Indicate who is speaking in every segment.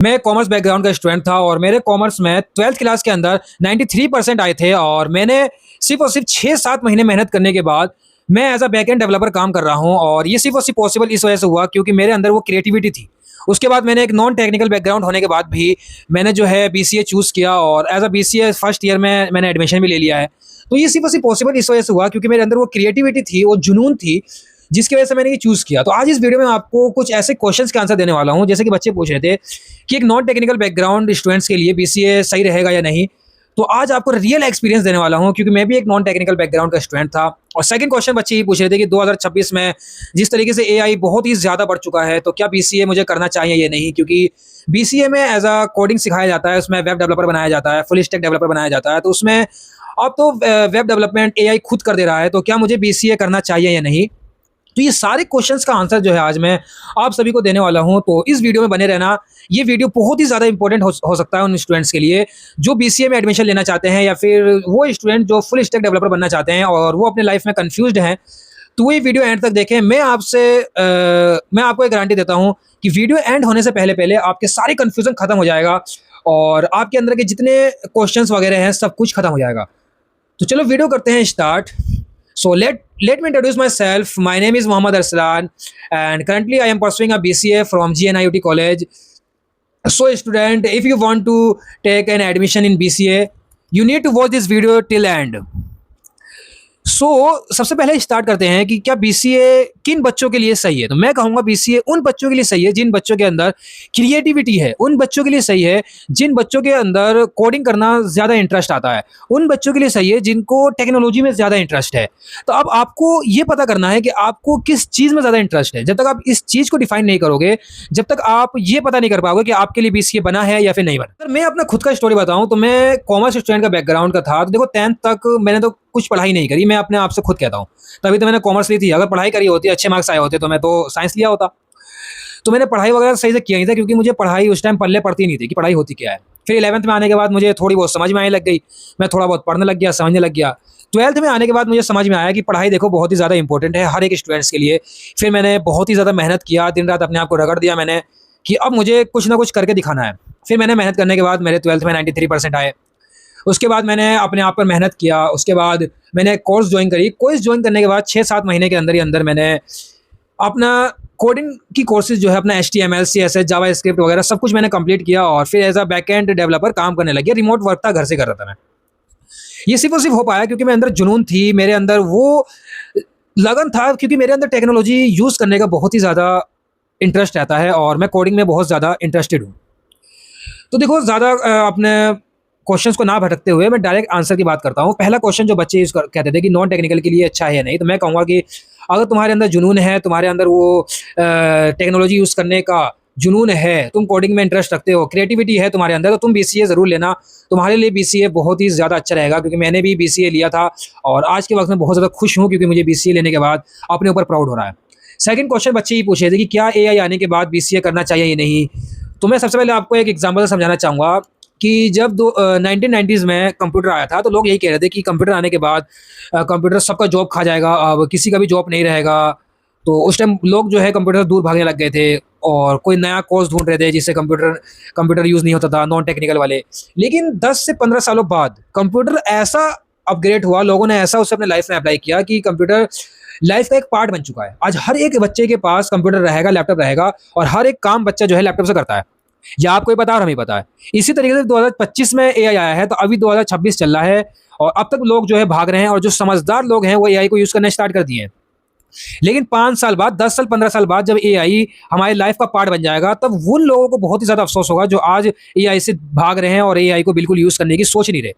Speaker 1: मैं commerce background का student था और मेरे कॉमर्स में 12th क्लास के अंदर 93% आए थे और मैंने सिर्फ और सिर्फ 6-7 महीने मेहनत करने के बाद मैं एज अ बैकएंड डेवलपर काम कर रहा हूं और ये सिर्फ और सिर्फ पॉसिबल इस वजह से हुआ क्योंकि मेरे अंदर वो क्रिएटिविटी थी। उसके बाद मैंने एक नॉन टेक्निकल बैकग्राउंड होने के बाद भी मैंने जो है बीसीए चूज़ किया और as a BCA first year में मैंने एडमिशन भी ले लिया है। तो ये सिर्फ और सिर्फ पॉसिबल इस वजह से हुआ क्योंकि मेरे अंदर वो क्रिएटिविटी थी, वो जुनून थी, जिसकी वजह से मैंने ये चूज़ किया। तो आज इस वीडियो में आपको कुछ ऐसे क्वेश्चंस के आंसर देने वाला हूँ, जैसे कि बच्चे पूछ रहे थे कि एक नॉन टेक्निकल बैकग्राउंड स्टूडेंट्स के लिए बीसीए सही रहेगा या नहीं। तो आज आपको रियल एक्सपीरियंस देने वाला हूँ क्योंकि मैं भी एक नॉन टेक्निकल बैकग्राउंड का स्टूडेंट था। और सेकंड क्वेश्चन बच्चे ये पूछ रहे थे कि 2026 में जिस तरीके से एआई बहुत ही ज़्यादा बढ़ चुका है, तो क्या बीसीए मुझे करना चाहिए या नहीं, क्योंकि बीसीए में एज अ कोडिंग सिखाया जाता है, उसमें वेब डेवलपर बनाया जाता है, फुल स्टैक डेवलपर बनाया जाता है। तो उसमें अब तो वेब डेवलपमेंट एआई खुद कर दे रहा है, तो क्या मुझे बीसीए करना चाहिए या नहीं। तो ये सारे क्वेश्चंस का आंसर जो है आज मैं आप सभी को देने वाला हूं, तो इस वीडियो में बने रहना। ये वीडियो बहुत ही ज़्यादा इंपॉर्टेंट हो सकता है उन स्टूडेंट्स के लिए जो बीसीए में एडमिशन लेना चाहते हैं, या फिर वो स्टूडेंट जो फुल स्टैक डेवलपर बनना चाहते हैं और वो अपने लाइफ में कंफ्यूज्ड हैं। तो वो ये वीडियो एंड तक देखें। मैं आपको एक गारंटी देता हूँ कि वीडियो एंड होने से पहले पहले आपके सारे कन्फ्यूजन खत्म हो जाएगा और आपके अंदर के जितने क्वेश्चन वगैरह हैं सब कुछ खत्म हो जाएगा। तो चलो वीडियो करते हैं start. So let me introduce myself. My name is Mohammad Arslan, and currently I am pursuing a BCA from GNIUT College. So, student, if you want to take an admission in BCA, you need to watch this video till end. सबसे पहले start करते हैं कि क्या BCA किन बच्चों के लिए सही है। तो मैं कहूँगा बीसीए उन बच्चों के लिए सही है जिन बच्चों के अंदर क्रिएटिविटी है, उन बच्चों के लिए सही है जिन बच्चों के अंदर कोडिंग करना ज़्यादा इंटरेस्ट आता है, उन बच्चों के लिए सही है जिनको टेक्नोलॉजी में ज़्यादा इंटरेस्ट है। तो अब आपको ये पता करना है कि आपको किस चीज़ में ज़्यादा इंटरेस्ट है। जब तक आप इस चीज़ को डिफाइन नहीं करोगे, जब तक आप ये पता नहीं कर पाओगे कि आपके लिए बीसीए बना है या फिर नहीं बना। अगर मैं अपना खुद का स्टोरी बताऊँ तो मैं कॉमर्स स्टूडेंट का बैकग्राउंड का था। तो देखो 10th तक मैंने तो कुछ पढ़ाई नहीं करी, मैं अपने आप से खुद कहता हूँ। तभी तो मैंने कॉमर्स ली थी। अगर पढ़ाई करी होती, अच्छे मार्क्स आए होते, तो मैं तो साइंस लिया होता। तो मैंने पढ़ाई वगैरह सही से किया नहीं था क्योंकि मुझे पढ़ाई उस टाइम पल्ले पड़ती नहीं थी कि पढ़ाई होती क्या है। फिर 11th में आने के बाद मुझे थोड़ी बहुत समझ में आने लग गई, मैं थोड़ा बहुत पढ़ने लग गया, समझने लग गया। 12th में आने के बाद मुझे समझ में आया कि पढ़ाई देखो बहुत ही ज़्यादा इंपॉर्टेंट है हर एक स्टूडेंट्स के लिए। फिर मैंने बहुत ही ज़्यादा मेहनत किया, दिन रात अपने आप को रगड़ दिया मैंने कि अब मुझे कुछ ना कुछ करके दिखाना है। फिर मैंने मेहनत करने के बाद मेरे 12th में 93% आए। उसके बाद मैंने अपने आप पर मेहनत किया। उसके बाद मैंने कोर्स ज्वाइन करी। कोर्स ज्वाइन करने के बाद 6-7 महीने के अंदर ही अंदर मैंने अपना कोडिंग की कोर्सेज जो है अपना HTML, CSS, जावास्क्रिप्ट वगैरह सब कुछ मैंने कंप्लीट किया और फिर एज अ बैकएंड डेवलपर काम करने लग गया। रिमोट वर्क था, घर से कर रहा था मैं। ये सिर्फ और सिर्फ हो पाया क्योंकि मेरे अंदर जुनून थी, मेरे अंदर वो लगन था, क्योंकि मेरे अंदर टेक्नोलॉजी यूज़ करने का बहुत ही ज़्यादा इंटरेस्ट रहता है और मैं कोडिंग में बहुत ज़्यादा इंटरेस्टेड हूँ। तो देखो ज़्यादा अपने क्वेश्चंस को ना भटकते हुए मैं डायरेक्ट आंसर की बात करता हूँ। पहला क्वेश्चन जो बच्चे कहते थे कि नॉन टेक्निकल के लिए अच्छा है या नहीं, तो मैं कहूँगा कि अगर तुम्हारे अंदर जुनून है, तुम्हारे अंदर वो टेक्नोलॉजी यूज़ करने का जुनून है, तुम कोडिंग में इंटरेस्ट रखते हो, क्रिएटिविटी है तुम्हारे अंदर, तो तुम बीसीए ज़रूर लेना। तुम्हारे लिए बीसीए बहुत ही ज़्यादा अच्छा रहेगा क्योंकि मैंने भी बीसीए लिया था और आज के वक्त में बहुत ज़्यादा खुश हूँ क्योंकि मुझे बीसीए लेने के बाद अपने ऊपर प्राउड हो रहा है। सेकंड क्वेश्चन बच्चे ये पूछे थे कि क्या एआई आने के बाद बीसीए करना चाहिए या नहीं। तो मैं सबसे पहले आपको एक एग्जाम्पल से समझाना चाहूँगा कि जब 1990s में कंप्यूटर आया था तो लोग यही कह रहे थे कि कंप्यूटर आने के बाद कंप्यूटर सबका जॉब खा जाएगा, अब किसी का भी जॉब नहीं रहेगा। तो उस टाइम लोग जो है कंप्यूटर से दूर भागने लग गए थे और कोई नया कोर्स ढूंढ रहे थे जिससे कंप्यूटर यूज़ नहीं होता था, नॉन टेक्निकल वाले। लेकिन 10 से 15 सालों बाद कंप्यूटर ऐसा अपग्रेड हुआ, लोगों ने ऐसा उसे अपने लाइफ में अप्लाई किया कि कंप्यूटर लाइफ का एक पार्ट बन चुका है। आज हर एक बच्चे के पास कंप्यूटर रहेगा, लैपटॉप रहेगा और हर एक काम बच्चा जो है लैपटॉप से करता है। या आपको ही पता और हमें पता है। इसी तरीके से 2025 में एआई आया है, तो अभी 2026 चल रहा है और अब तक लोग जो है भाग रहे हैं और जो समझदार लोग हैं वो एआई को यूज़ करना स्टार्ट कर दिए हैं। लेकिन 5 साल बाद, 10 साल, 15 साल बाद जब एआई हमारी लाइफ का पार्ट बन जाएगा, तब उन लोगों को बहुत ही ज़्यादा अफसोस होगा जो आज एआई से भाग रहे हैं और एआई को बिल्कुल यूज़ करने की सोच नहीं रहे।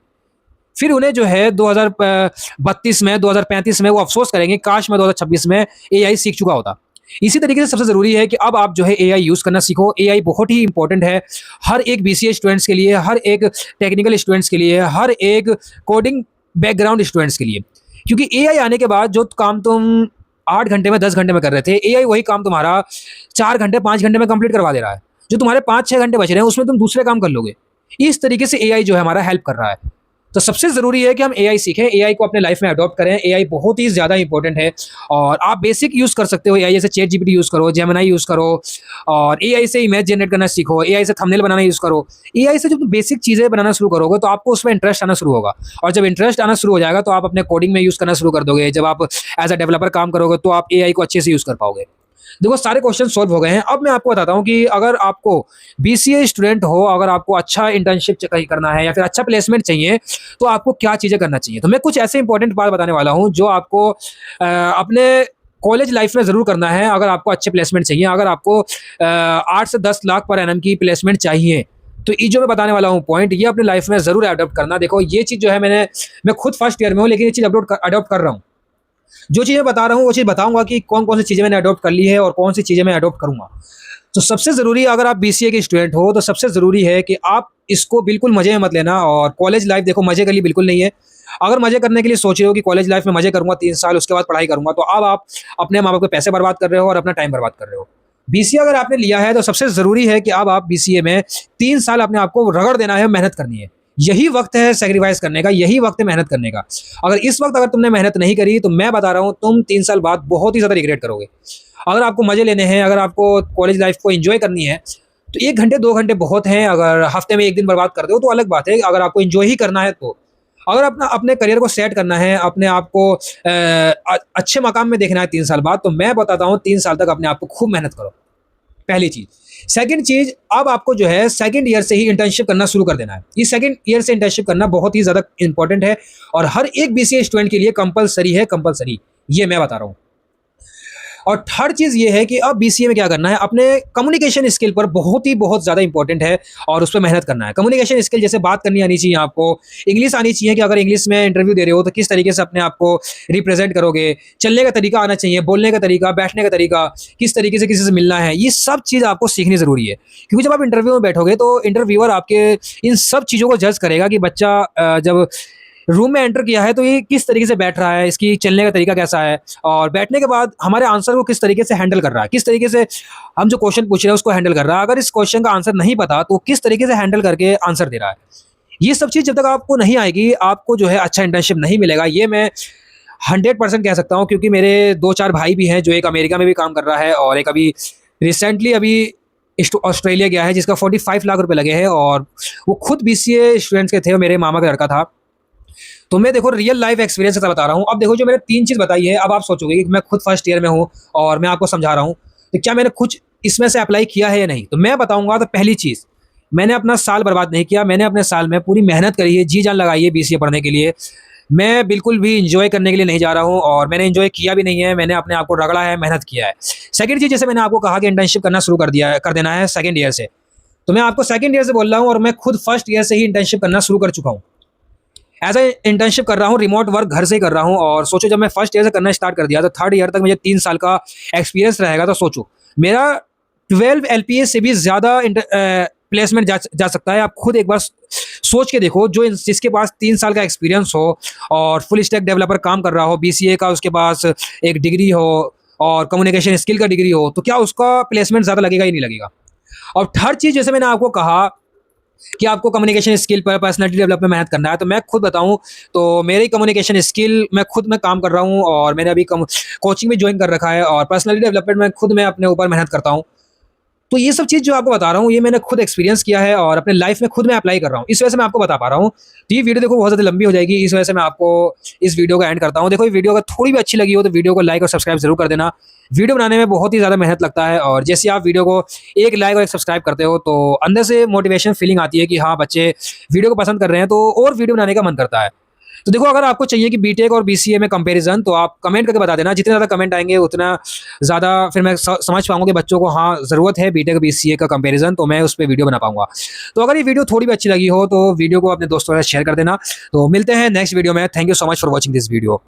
Speaker 1: फिर उन्हें जो है 2032 में, 2035 में वो अफसोस करेंगे, काश मैं 2026 में एआई सीख चुका होता। इसी तरीके से सबसे ज़रूरी है कि अब आप जो है एआई यूज़ करना सीखो। एआई बहुत ही इंपॉर्टेंट है हर एक बीसीए स्टूडेंट्स के लिए, हर एक टेक्निकल स्टूडेंट्स के लिए, हर एक कोडिंग बैकग्राउंड स्टूडेंट्स के लिए। क्योंकि एआई आने के बाद जो काम तुम 8 घंटे में, 10 घंटे में कर रहे थे, एआई वही काम तुम्हारा 4 घंटे, 5 घंटे में कंप्लीट करवा दे रहा है। जो तुम्हारे 5-6 घंटे बच रहे हैं उसमें तुम दूसरे काम कर लोगे। इस तरीके से एआई जो है हमारा हेल्प कर रहा है। तो सबसे ज़रूरी है कि हम एआई सीखें, एआई को अपने लाइफ में अडॉप्ट करें। एआई बहुत ही ज़्यादा इंपॉर्टेंट है और आप बेसिक यूज़ कर सकते हो एआई, जैसे चैट जीपीटी यूज़ करो, जेमिनी यूज़ करो और एआई से इमेज जनरेट करना सीखो, एआई से थंबनेल बनाना यूज़ करो। एआई से जब तुम बेसिक चीज़ें बनाना शुरू करोगे तो आपको उसमें इंटरेस्ट आना शुरू होगा और जब इंटरेस्ट आना शुरू हो जाएगा तो आप अपने कोडिंग में यूज़ करना शुरू कर दोगे। जब आप एज़ अ डेवलपर काम करोगे तो आप एआई को अच्छे से यूज़ कर पाओगे। देखो सारे क्वेश्चन सॉल्व हो गए हैं। अब मैं आपको बताता हूँ कि अगर आपको बीसीए स्टूडेंट हो, अगर आपको अच्छा इंटर्नशिप कहीं करना है या फिर अच्छा प्लेसमेंट चाहिए, तो आपको क्या चीज़ें करना चाहिए। तो मैं कुछ ऐसे इंपॉर्टेंट बात बताने वाला हूँ जो आपको अपने कॉलेज लाइफ में ज़रूर करना है अगर आपको अच्छे प्लेसमेंट चाहिए। अगर आपको 8 से 10 लाख पर एनम की प्लेसमेंट चाहिए, तो ये जो मैं बताने वाला हूँ पॉइंट, ये अपने लाइफ में ज़रूर अडॉप्ट करना। देखो ये चीज़ जो है मैं खुद फर्स्ट ईयर में हूँ, लेकिन ये चीज़ अडॉप्ट कर रहा हूँ। जो चीज़ें बता रहा हूँ वो चीज़ बताऊँगा कि कौन-कौन सी चीज़ें मैंने अडॉप्ट कर ली है और कौन सी चीज़ें मैं अडॉप्ट करूँगा। तो सबसे ज़रूरी अगर आप बीसीए के स्टूडेंट हो तो सबसे ज़रूरी है कि आप इसको बिल्कुल मज़े में मत लेना और कॉलेज लाइफ़ देखो मज़े के लिए बिल्कुल नहीं है। अगर मज़े करने के लिए सोच रहे हो कि कॉलेज लाइफ़ में मज़े करूँगा 3 साल उसके बाद पढ़ाई करूँगा, तो अब आप अपने माँ-बाप के पैसे बर्बाद कर रहे हो और अपना टाइम बर्बाद कर रहे हो। बीसीए अगर आपने लिया है तो सबसे ज़रूरी है कि अब आप बीसीए में 3 साल अपने आप को रगड़ देना है, मेहनत करनी है। यही वक़्त है सैक्रिफ़ाइस करने का, यही वक़्त है मेहनत करने का। अगर इस वक़्त अगर तुमने मेहनत नहीं करी तो मैं बता रहा हूँ तुम 3 साल बाद बहुत ही ज़्यादा रिग्रेट करोगे। अगर आपको मज़े लेने हैं, अगर आपको कॉलेज लाइफ़ को एन्जॉय करनी है, तो 1 घंटे 2 घंटे बहुत हैं। अगर हफ़्ते में 1 दिन बर्बाद कर दो तो अलग बात है, अगर आपको एन्जॉय ही करना है तो। अगर अपना अपने करियर को सेट करना है, अपने आप को अच्छे मकाम में देखना है 3 साल बाद, तो मैं बताता हूँ 3 साल तक अपने आप को खूब मेहनत करो, पहली चीज़। सेकंड चीज़, अब आपको जो है सेकंड ईयर से ही इंटर्नशिप करना शुरू कर देना है। ये सेकंड ईयर से इंटर्नशिप करना बहुत ही ज़्यादा इम्पोर्टेंट है और हर एक बीसीए स्टूडेंट के लिए कंपल्सरी है, कंपल्सरी। ये मैं बता रहा हूँ। और थर्ड चीज़ ये है कि अब बीसीए में क्या करना है, अपने कम्युनिकेशन स्किल पर बहुत ज़्यादा इंपॉर्टेंट है और उस पे मेहनत करना है। कम्युनिकेशन स्किल जैसे बात करनी आनी चाहिए आपको, इंग्लिश आनी चाहिए कि अगर इंग्लिश में इंटरव्यू दे रहे हो तो किस तरीके से अपने आप को रिप्रेज़ेंट करोगे, चलने का तरीका आना चाहिए, बोलने का तरीका, बैठने का तरीका, किस तरीके से किसी से मिलना है, ये सब चीज़ आपको सीखनी ज़रूरी है। क्योंकि जब आप इंटरव्यू में बैठोगे तो इंटरव्यूअर आपके इन सब चीज़ों को जज करेगा कि बच्चा जब रूम में एंटर किया है तो ये किस तरीके से बैठ रहा है, इसकी चलने का तरीका कैसा है और बैठने के बाद हमारे आंसर को किस तरीके से हैंडल कर रहा है, किस तरीके से हम जो क्वेश्चन पूछ रहे हैं उसको हैंडल कर रहा है। अगर इस क्वेश्चन का आंसर नहीं पता तो किस तरीके से हैंडल करके आंसर दे रहा है। ये सब चीज़ जब तक आपको नहीं आएगी, आपको जो है अच्छा इंटर्नशिप नहीं मिलेगा। ये मैं 100% कह सकता हूँ क्योंकि मेरे 2-4 भाई भी हैं, जो एक अमेरिका में भी काम कर रहा है और एक अभी रिसेंटली अभी ऑस्ट्रेलिया गया है, जिसका 45 लाख रुपए लगे हैं और वो खुद बीसीए स्टूडेंट्स के थे, मेरे मामा का लड़का था। तो मैं देखो रियल लाइफ एक्सपीरियंस से बता रहा हूँ। अब देखो जो मैंने 3 चीज़ बताई है, अब आप सोचोगे कि मैं खुद फर्स्ट ईयर में हूँ और मैं आपको समझा रहा हूँ, तो क्या मैंने कुछ इसमें से अप्लाई किया है या नहीं? तो मैं बताऊँगा। तो पहली चीज़, मैंने अपना साल बर्बाद नहीं किया, मैंने अपने साल में पूरी मेहनत करी है, जी-जान लगाई है बीसीए पढ़ने के लिए। मैं बिल्कुल भी एन्जॉय करने के लिए नहीं जा रहा हूँ और मैंने एन्जॉय किया भी नहीं है, मैंने अपने आप को रगड़ा है, मेहनत किया है। सेकंड चीज़, जैसे मैंने आपको कहा कि इंटर्नशिप करना शुरू कर देना है सेकंड ईयर से। तो मैं आपको सेकंड ईयर से बोल रहा हूँ और मैं खुद फर्स्ट ईयर से ही इंटर्नशिप करना शुरू कर चुका हूँ। एज़ अ इंटर्नशिप कर रहा हूँ, रिमोट वर्क घर से ही कर रहा हूँ और सोचो जब मैं फर्स्ट ईयर से करना स्टार्ट कर दिया तो थर्ड ईयर तक मुझे 3 साल का एक्सपीरियंस रहेगा। तो सोचो मेरा 12 एलपीए से भी ज़्यादा प्लेसमेंट जा सकता है। आप खुद एक बार सोच के देखो, जिसके पास 3 साल का एक्सपीरियंस हो और फुल स्टैक डेवलपर काम कर रहा हो, बीसीए का उसके पास एक डिग्री हो और कम्युनिकेशन स्किल का डिग्री हो, तो क्या उसका प्लेसमेंट ज़्यादा लगेगा ही नहीं लगेगा। और थर्ड चीज़, जैसे मैंने आपको कहा कि आपको कम्युनिकेशन स्किल पर पर्सनैलिटी डेवलप में मेहनत करना है, तो मैं खुद बताऊँ तो मेरी कम्युनिकेशन स्किल मैं काम कर रहा हूँ और मैंने अभी कोचिंग भी जॉइन कर रखा है और पर्सनैलिटी डेवलपमेंट में खुद मैं अपने ऊपर मेहनत करता हूँ। तो ये सब चीज़ जो आपको बता रहा हूँ, ये मैंने खुद एक्सपीरियंस किया है और अपने लाइफ में खुद मैं अप्लाई कर रहा हूँ। इस वजह से मैं आपको बता पा रहा हूँ। तो ये वीडियो देखो बहुत ज़्यादा लंबी हो जाएगी, इस वजह से मैं आपको इस वीडियो को एंड करता हूँ। देखो ये वीडियो अगर थोड़ी भी अच्छी लगी हो तो वीडियो को लाइक और सब्सक्राइब ज़रूर कर देना। वीडियो बनाने में बहुत ही ज़्यादा मेहनत लगता है और जैसे आप वीडियो को एक लाइक और एक सब्सक्राइब करते हो तो अंदर से मोटिवेशन फीलिंग आती है कि हाँ, बच्चे वीडियो को पसंद कर रहे हैं, तो और वीडियो बनाने का मन करता है। तो देखो अगर आपको चाहिए कि बीटेक और बीसीए में कंपैरिजन, तो आप कमेंट करके बता देना। जितने ज़्यादा कमेंट आएँगे उतना ज़्यादा फिर मैं समझ पाऊँगा कि बच्चों को हाँ, ज़रूरत है बीटेक बीसीए का कंपैरिजन, तो मैं उस पे वीडियो बना पाऊँगा। तो अगर ये वीडियो थोड़ी भी अच्छी लगी हो तो वीडियो को अपने दोस्तों के साथ शेयर कर देना। तो मिलते हैं नेक्स्ट वीडियो में। Thank you so much for watching this video.